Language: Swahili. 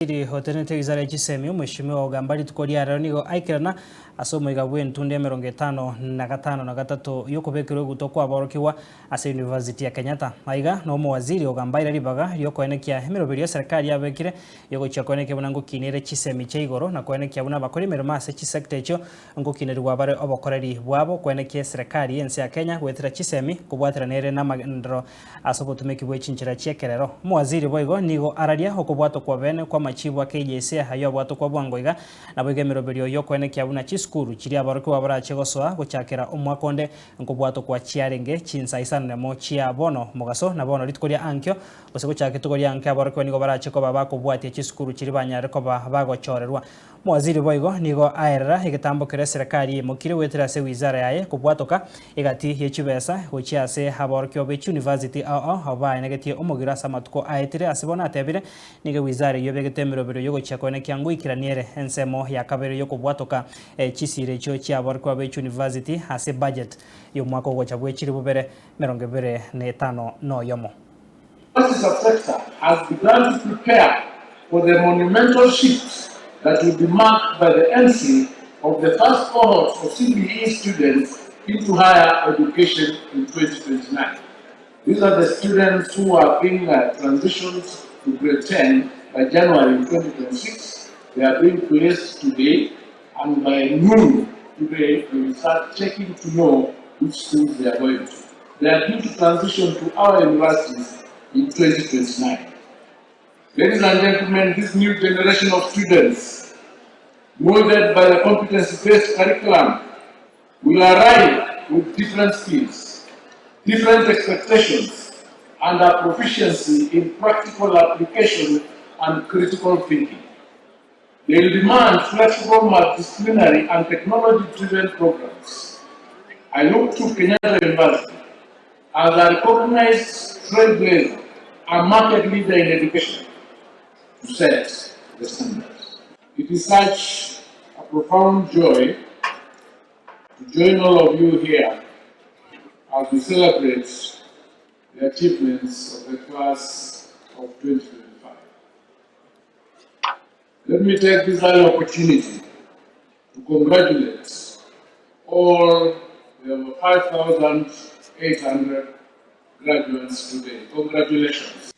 Iri hotenete wizara ya chisemi mheshimiwa OGAMBA litukoria rero nigo aikirana asomo igabwe ntunde 55 na gatatu yo Kobekerwa Egutwa Abaorokigwa ase University ya Kenyatta aiga no mwaziri OGAMBA ira ribaga yo koenekia emeroberi ya serikali yabekire yo gocha koenekia buna ngukinire chisemi cha igoro na koenekia buna bakori meroma ase chisekta echo ngukinirwa bare obokoreri bwabo koenekia serikali yense ya Kenya gwetira chisemi kubwatira nere na magandro asobotumeki bwe chinchira chiekerero mwaziri boigo nigo araria okobwato kwa bene kwa machibu KJC hayo bwato kwa bwangoiga na bwegemeroberi yo koenekia buna CHISUKURU chiri Abaorokigwa barache gosoa gochakera omwakonde nkobwato kwa chiarenge chinsa isana mo chia bono mogaso na bono litkoria ANKIO osego chake tukoria ANKIO Abaorokigwa nigo barache ko baba kobwatia CHISUKURU chiri banyare ko bagochorerwa mwaziri boigo nigo aerera igetambo kere serikali mukire wetera se wizara yaye kobwatoka igati yechibesa gochia se Abaorokigwa be University aba negetie omogira samatuko aetire asibona atebire nige wizara yo begetemerobero yo gochia koene kyangu ikiraniere ensemo ya kabere yo kobwatoka chisire cho chia Abaorokigwa be University ase budget yo mwako gocha bwe chiri bubere 25 no yomo. The sector has begun to prepare for the monumental shift that will be marked by the entry of the first cohort of CBE students into higher education in 2029. These are the students who are being transitioned to grade 10 by January 2026. They are being placed today, and by noon today, we will start checking to know which schools they are going to. They are due to transition to our universities in 2029. Ladies and gentlemen, this new generation of students, molded by the competency-based curriculum, will arrive with different skills, different expectations, and a proficiency in practical application and critical thinking. They will demand flexible multidisciplinary and technology-driven programs. I look to Kenyatta University as a recognized trailblazer and market leader in education to set the standards. It is such a profound joy to join all of you here as we celebrate the achievements of the class of 2025. Let me take this early opportunity to congratulate all the 5,800 graduates today. Congratulations.